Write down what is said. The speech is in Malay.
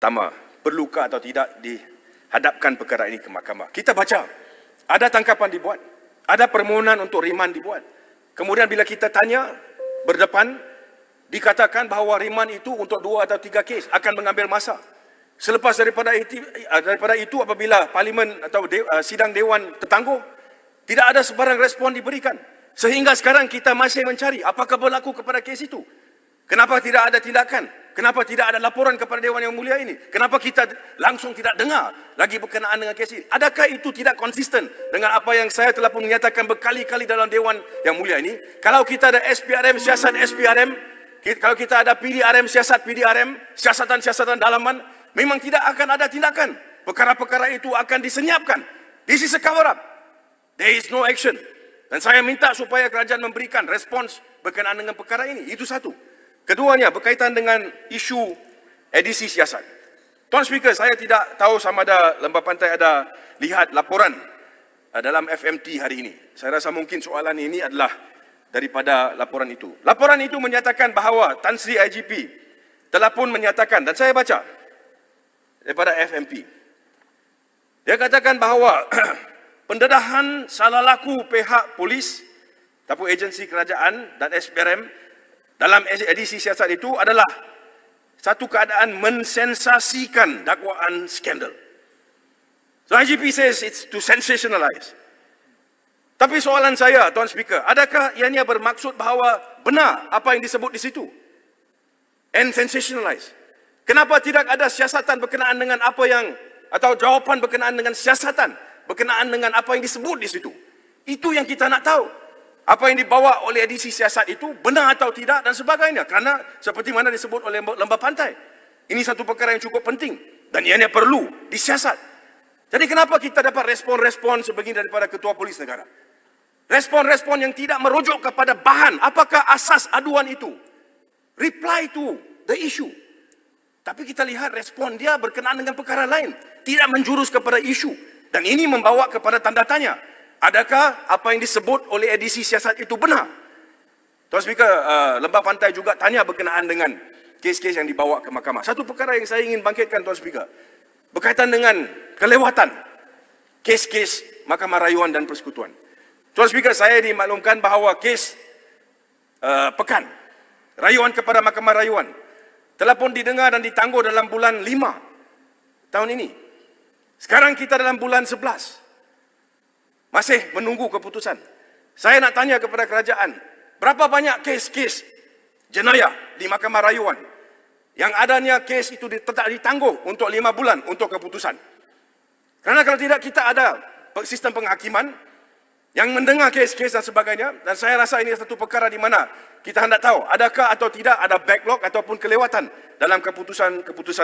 Tama, perlukah atau tidak dihadapkan perkara ini ke mahkamah? Kita baca, ada tangkapan dibuat, ada permohonan untuk riman dibuat. Kemudian bila kita tanya berdepan, dikatakan bahawa riman itu untuk 2 atau 3 kes akan mengambil masa. Selepas daripada itu apabila parlimen atau sidang dewan tertangguh, tidak ada sebarang respon diberikan. Sehingga sekarang kita masih mencari apakah berlaku kepada kes itu. Kenapa tidak ada tindakan? Kenapa tidak ada laporan kepada Dewan Yang Mulia ini? Kenapa kita langsung tidak dengar lagi berkenaan dengan kes ini? Adakah itu tidak konsisten dengan apa yang saya telah pun menyatakan berkali-kali dalam Dewan Yang Mulia ini? Kalau kita ada SPRM, siasat SPRM, kalau kita ada PDRM, siasat PDRM, siasatan-siasatan dalaman, memang tidak akan ada tindakan. Perkara-perkara itu akan disenyapkan. This is a cover-up. There is no action. Dan saya minta supaya kerajaan memberikan respons berkenaan dengan perkara ini. Itu satu. Keduanya berkaitan dengan isu edisi siasat. Tuan Speaker, saya tidak tahu sama ada Lembah Pantai ada lihat laporan dalam FMT hari ini. Saya rasa mungkin soalan ini adalah daripada laporan itu. Laporan itu menyatakan bahawa Tan Sri IGP telah pun menyatakan, dan saya baca daripada FMP. Dia katakan bahawa pendedahan salah laku pihak polis ataupun agensi kerajaan dan SPRM dalam edisi siasat itu adalah satu keadaan mensensasikan dakwaan skandal. So IGP says it's to sensationalize. Tapi soalan saya, Tuan Speaker, adakah ianya bermaksud bahawa benar apa yang disebut di situ? And sensationalize. Kenapa tidak ada siasatan berkenaan dengan apa yang, atau jawapan berkenaan dengan siasatan berkenaan dengan apa yang disebut di situ? Itu yang kita nak tahu. Apa yang dibawa oleh edisi siasat itu benar atau tidak dan sebagainya. Kerana seperti mana disebut oleh Lembah Pantai, ini satu perkara yang cukup penting dan ianya perlu disiasat. Jadi kenapa kita dapat respon-respon sebegini daripada Ketua Polis Negara? Respon-respon yang tidak merujuk kepada bahan. Apakah asas aduan itu? Reply to the issue. Tapi kita lihat respon dia berkenaan dengan perkara lain. Tidak menjurus kepada isu. Dan ini membawa kepada tanda tanya. Adakah apa yang disebut oleh edisi siasat itu benar? Tuan Speaker, Lembah Pantai juga tanya berkenaan dengan kes-kes yang dibawa ke mahkamah. Satu perkara yang saya ingin bangkitkan, Tuan Speaker, berkaitan dengan kelewatan kes-kes Mahkamah Rayuan dan Persekutuan. Tuan Speaker, saya dimaklumkan bahawa kes pekan rayuan kepada Mahkamah Rayuan telah pun didengar dan ditangguh dalam bulan 5 tahun ini. Sekarang kita dalam bulan 11. Masih menunggu keputusan. Saya nak tanya kepada kerajaan, berapa banyak kes-kes jenayah di Mahkamah Rayuan yang adanya kes itu tetap ditangguh untuk 5 bulan untuk keputusan? Kerana kalau tidak, kita ada sistem penghakiman yang mendengar kes-kes dan sebagainya, dan saya rasa ini satu perkara di mana kita hendak tahu adakah atau tidak ada backlog ataupun kelewatan dalam keputusan-keputusan